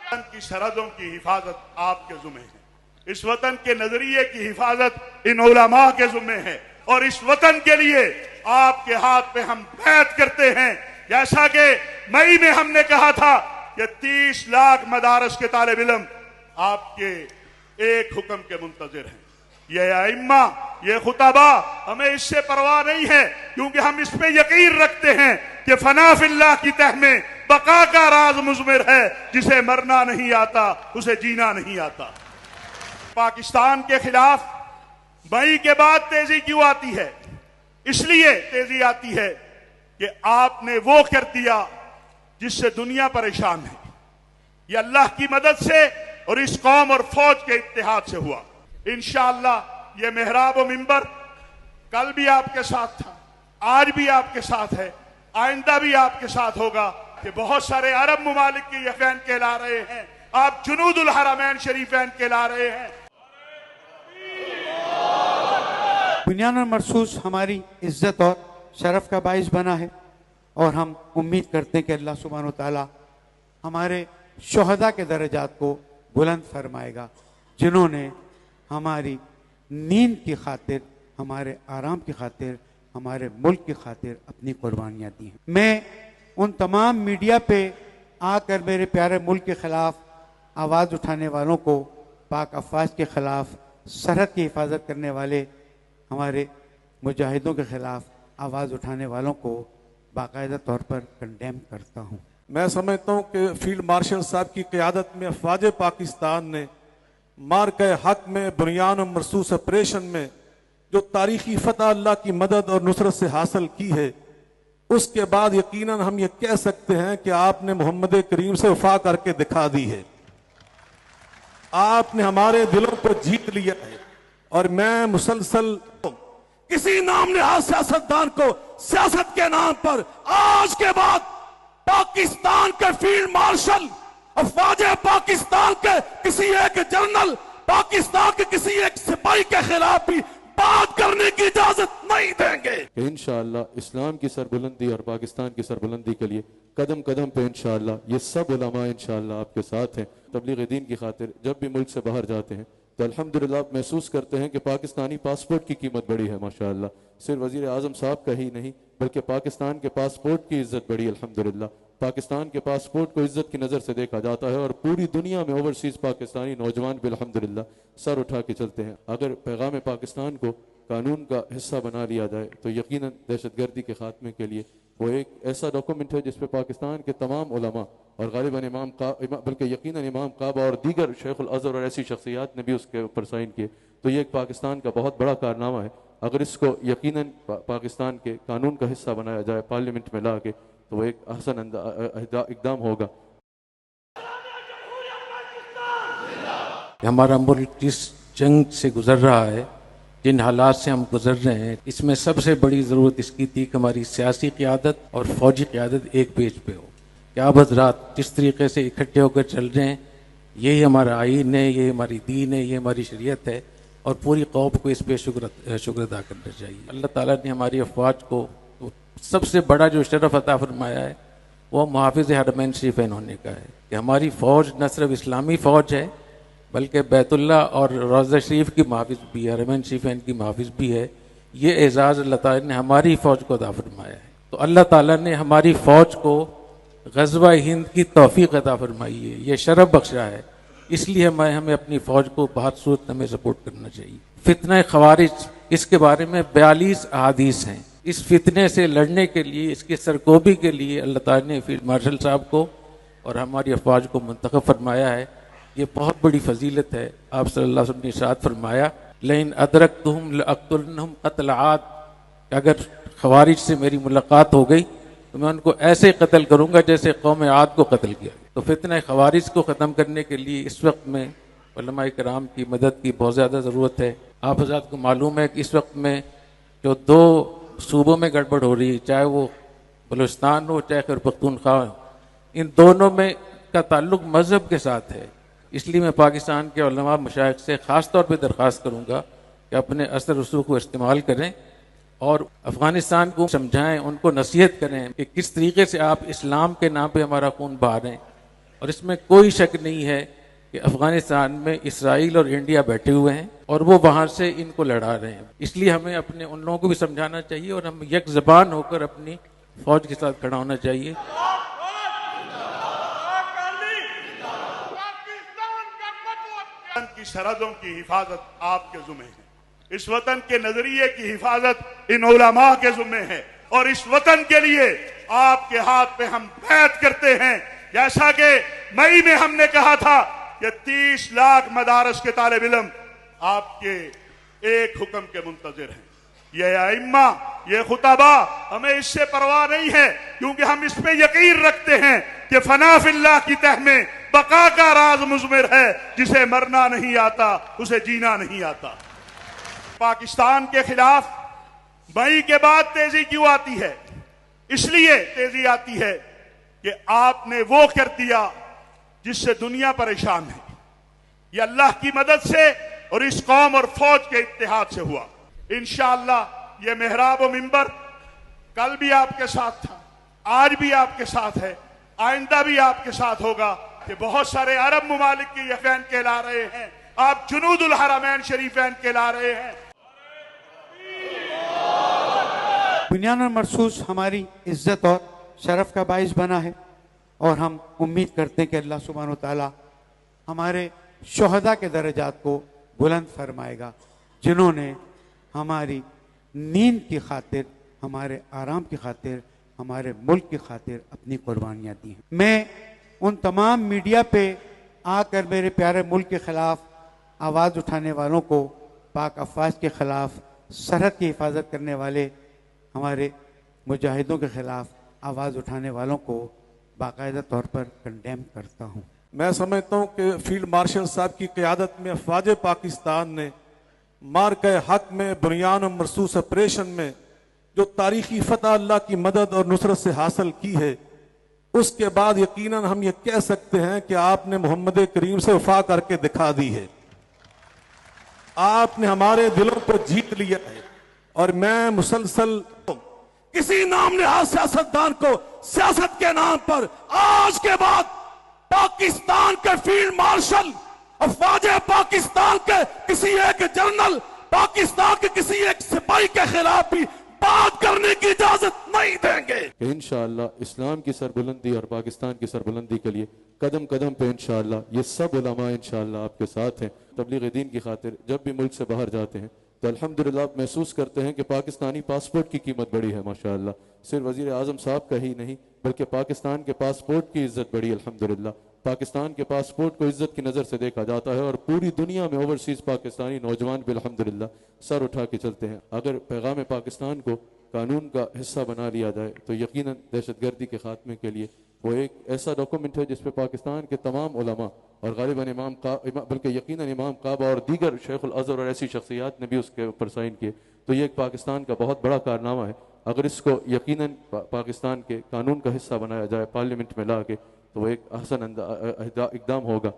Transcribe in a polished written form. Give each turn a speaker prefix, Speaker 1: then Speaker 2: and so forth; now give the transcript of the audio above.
Speaker 1: वतन की सरहदों की हिफाजत आपके ज़िम्मे है, इस वतन के नजरिए की हिफाजत इन उलमा के ज़िम्मे है, और इस वतन के लिए आपके हाथ पे हम बैत करते हैं। जैसा कि मई में हमने कहा था कि 30 लाख मदारस के तालिब इल्म आपके एक हुक्म के मुंतजिर हैं। ये अइम्मा, ये खुतबा, हमें इससे परवाह नहीं है, क्योंकि हम इस पे यकीन रखते हैं कि फना फिल्लाह की तह में बका का राज मुज़मिर है, जिसे मरना नहीं आता उसे जीना नहीं आता। पाकिस्तान के खिलाफ मई के बाद तेजी क्यों आती है? इसलिए तेजी आती है कि आपने वो कर दिया जिससे दुनिया परेशान है। ये अल्लाह की मदद से और इस कौम और फौज के इत्तेहाद से हुआ। इंशाअल्लाह ये मेहराब व मिंबर कल भी आपके साथ था, आज भी आपके साथ है, आइंदा भी आपके साथ होगा। कि बहुत सारे अरब मुमालिक के ये फैन कहला रहे हैं, आप जुनूदुल हरमैन शरीफैन कहला रहे हैं।
Speaker 2: बुनियान मरसूस हमारी इज्जत और शरफ का बाइस बना है, और हम उम्मीद करते हैं कि अल्लाह सुब्हानहू तआला हमारे शुहदा के दर्जात को बुलंद फरमाएगा, जिन्होंने हमारी नींद की खातिर, हमारे आराम की खातिर, हमारे मुल्क की खातिर अपनी कुर्बानियाँ दी हैं। मैं उन तमाम मीडिया पे आकर मेरे प्यारे मुल्क के ख़िलाफ़ आवाज़ उठाने वालों को, पाक अफवाज के ख़िलाफ़, सरहद की हिफाजत करने वाले हमारे मुजाहिदों के ख़िलाफ़ आवाज़ उठाने वालों को बाकायदा तौर पर कंडेम करता हूँ।
Speaker 3: मैं समझता हूँ कि फील्ड मार्शल साहब की क़यादत में अफवाज पाकिस्तान ने मार्के हक में बुनियान मरसूस ऑपरेशन में जो तारीखी फतह अल्लाह की मदद और नुसरत से हासिल की है, उसके बाद यकीनन हम ये कह सकते हैं कि आपने मोहम्मद करीम से वफा करके दिखा दी है। आपने हमारे दिलों को जीत लिया है। और मैं मुसलसल किसी नाम नहाज सियासतदान को सियासत के नाम पर आज के बाद पाकिस्तान के फील्ड मार्शल, अफवाज पाकिस्तान के किसी एक जनरल, पाकिस्तान के किसी एक सिपाही के खिलाफ भी बात करने की इजाजत नहीं देंगे।
Speaker 4: इंशाअल्लाह इस्लाम की सरबुलंदी और पाकिस्तान की सरबुलंदी के लिए कदम कदम पे इंशाअल्लाह ये सब उलमा इंशाअल्लाह आपके साथ हैं। तबलीग दीन की खातिर जब भी मुल्क से बाहर जाते हैं तो अल्हम्दुलिल्लाह महसूस करते हैं कि पाकिस्तानी पासपोर्ट की कीमत बड़ी है माशाअल्लाह। सिर्फ वज़ीर आज़म साहब का ही नहीं बल्कि पाकिस्तान के पासपोर्ट की इज़्ज़त बड़ी अल्हम्दुलिल्लाह। पाकिस्तान के पासपोर्ट को इज़्ज़त की नज़र से देखा जाता है और पूरी दुनिया में ओवरसीज़ पाकिस्तानी नौजवान भी अल्हम्दुलिल्लाह सर उठा के चलते हैं। अगर पैगाम पाकिस्तान को कानून का हिस्सा बना लिया जाए तो यकीनन दहशतगर्दी के खात्मे के लिए वो एक ऐसा डॉक्यूमेंट है जिस पे पाकिस्तान के तमाम उलमा और गालिबन बल्कि यकीनन इमाम काबा और दीगर शेखुल अज़हर और ऐसी शख्सियात ने भी उसके ऊपर साइन किए। तो ये एक पाकिस्तान का बहुत बड़ा कारनामा है। अगर इसको यकीनन पाकिस्तान के कानून का हिस्सा बनाया जाए पार्लियामेंट में ला के तो वो एक अहसन इक़दाम होगा।
Speaker 5: हमारा मुल्क जिस जंग से गुजर रहा है, जिन हालात से हम गुजर रहे हैं, इसमें सबसे बड़ी ज़रूरत इसकी थी कि हमारी सियासी क़यादत और फ़ौजी क़यादत एक पेज पे हो। कि आप हज़रात जिस तरीके से इकट्ठे होकर चल रहे हैं, यही हमारा आइन है, ये हमारी दीन है, ये हमारी शरीयत है, और पूरी कौम को इस पे शुक्र अदा करना चाहिए। अल्लाह ताला ने हमारी अफवाज को सबसे बड़ा जो शरफ अता फरमाया है वो मुहाफ़िज़ हरमैन शरीफैन होने का है। कि हमारी फ़ौज न सिर्फ इस्लामी फ़ौज है बल्कि बैतुल्लाह और रोज़ा शरीफ की मुहाफ़िज़ भी है, हरमैन शरीफैन की मुहाफ़िज़ भी है। ये एज़ाज़ अल्लाह ताला ने हमारी फ़ौज को अता फरमाया है। तो अल्लाह ताला ने हमारी फ़ौज को ग़ज़वा हिंद की तौफ़ीक़ अता फरमाई है, ये शरफ बख्शा है। इसलिए हमें अपनी फ़ौज को हर सूरत में सपोर्ट करना चाहिए। फितना ख़वारिज, इसके बारे में 42 अहादीस हैं। इस फितने से लड़ने के लिए, इसकी सरकोबी के लिए अल्लाह ताला ने फील्ड मार्शल साहब को और हमारी अफवाज को मुंतखब फरमाया है। ये बहुत बड़ी फजीलत है। आप सल्लल्लाहु अलैहि वसल्लम ने इरशाद फरमाया, लइन अदरकतुहुम लअक़तुलन्नहुम क़त्ल आद, अगर ख़वारिज से मेरी मुलाकात हो गई तो मैं उनको ऐसे कत्ल करूँगा जैसे कौम आद को कत्ल किया। तो फितना ख़वारिज को ख़त्म करने के लिए इस वक्त में उलमाए किराम की मदद की बहुत ज़्यादा ज़रूरत है। आप हज़रात को मालूम है कि इस वक्त में जो 2 सूबों में गड़बड़ हो रही है, चाहे वो बलूचिस्तान हो चाहे खैबर पख्तूनख्वा हो, इन दोनों में का ताल्लुक मज़हब के साथ है। इसलिए मैं पाकिस्तान के उलमा मशाइख से ख़ास तौर पे दरख्वास्त करूँगा कि अपने असर रसूख को इस्तेमाल करें और अफ़गानिस्तान को समझाएं, उनको नसीहत करें कि किस तरीके से आप इस्लाम के नाम पे हमारा खून बहा रहे हैं। اور اس میں کوئی شک نہیں ہے کہ افغانستان میں اسرائیل اور انڈیا بیٹھے ہوئے ہیں اور وہ وہاں سے ان کو لڑا رہے ہیں. اس لیے ہمیں اپنے ان لوگوں کو بھی سمجھانا چاہیے اور ہم یک زبان ہو کر اپنی فوج کے ساتھ کھڑا ہونا چاہیے.
Speaker 1: کی سرحدوں کی حفاظت آپ کے ذمہ ہے. اس وطن کے نظریے کی حفاظت ان علماء کے ذمہ ہے اور اس وطن کے لیے آپ کے ہاتھ پہ ہم بیعت کرتے ہیں. جیسا کہ مئی میں ہم نے کہا تھا کہ 30 لاکھ مدارس کے طالب علم آپ کے ایک حکم کے منتظر ہیں. یہ ائمہ، یہ خطبہ، ہمیں اس سے پرواہ نہیں ہے کیونکہ ہم اس پہ یقین رکھتے ہیں کہ فنا فی اللہ کی تہ میں بقا کا راز مضمر ہے. جسے مرنا نہیں آتا اسے جینا نہیں آتا. پاکستان کے خلاف مئی کے بعد تیزی کیوں آتی ہے؟ اس لیے تیزی آتی ہے کہ آپ نے وہ کر دیا جس سے دنیا پریشان ہے. یہ اللہ کی مدد سے اور اس قوم اور فوج کے اتحاد سے ہوا. انشاءاللہ یہ محراب و منبر کل بھی آپ کے ساتھ تھا، آج بھی آپ کے ساتھ ہے، آئندہ بھی آپ کے ساتھ ہوگا. کہ بہت سارے عرب ممالک کے یقین کہلا رہے ہیں، آپ جنود الحرمین شریفین کہلا رہے ہیں.
Speaker 2: بنیان اور مرصوص ہماری عزت اور شرف کا باعث بنا ہے اور ہم امید کرتے ہیں کہ اللہ سبحانہ وتعالی ہمارے شہداء کے درجات کو بلند فرمائے گا جنہوں نے ہماری نیند کی خاطر، ہمارے آرام کی خاطر، ہمارے ملک کی خاطر اپنی قربانیاں دی ہیں. میں ان تمام میڈیا پہ آ کر میرے پیارے ملک کے خلاف آواز اٹھانے والوں کو، پاک افواج کے خلاف، سرحد کی حفاظت کرنے والے ہمارے مجاہدوں کے خلاف آواز اٹھانے والوں کو باقاعدہ طور پر کنڈیم کرتا ہوں.
Speaker 3: میں سمجھتا ہوں کہ فیلڈ مارشل صاحب کی قیادت میں افواج پاکستان نے مارکہ حق میں بنیان و مرصوص آپریشن میں جو تاریخی فتح اللہ کی مدد اور نصرت سے حاصل کی ہے، اس کے بعد یقیناً ہم یہ کہہ سکتے ہیں کہ آپ نے محمد کریم سے وفا کر کے دکھا دی ہے. آپ نے ہمارے دلوں کو جیت لیا ہے. اور میں مسلسل کسی نام نہاد سیاستدان کو سیاست کے نام پر آج کے بعد پاکستان کے فیلڈ مارشل، افواج پاکستان کے کسی ایک جنرل، پاکستان کے کسی ایک سپاہی کے خلاف بھی بات کرنے کی اجازت نہیں دیں گے.
Speaker 4: کہ انشاءاللہ اسلام کی سربلندی اور پاکستان کی سربلندی کے لیے قدم قدم پہ انشاءاللہ یہ سب علماء انشاءاللہ آپ کے ساتھ ہیں. تبلیغ دین کی خاطر جب بھی ملک سے باہر جاتے ہیں تو الحمدللہ آپ محسوس کرتے ہیں کہ پاکستانی پاسپورٹ کی قیمت بڑی ہے ماشاءاللہ. صرف وزیر اعظم صاحب کا ہی نہیں بلکہ پاکستان کے پاسپورٹ کی عزت بڑی الحمدللہ. پاکستان کے پاسپورٹ کو عزت کی نظر سے دیکھا جاتا ہے اور پوری دنیا میں اوورسیز پاکستانی نوجوان بھی الحمدللہ سر اٹھا کے چلتے ہیں. اگر پیغام پاکستان کو قانون کا حصہ بنا لیا جائے تو یقیناً دہشت گردی کے خاتمے کے لیے وہ ایک ایسا ڈاکومنٹ ہے جس پہ پاکستان کے تمام علماء اور غالباً بلکہ یقیناً امام کعبہ اور دیگر شیخ الازہر اور ایسی شخصیات نے بھی اس کے اوپر سائن کیے. تو یہ ایک پاکستان کا بہت بڑا کارنامہ ہے. اگر اس کو یقیناً پاکستان کے قانون کا حصہ بنایا جائے پارلیمنٹ میں لا کے تو وہ ایک احسن اقدام ہوگا.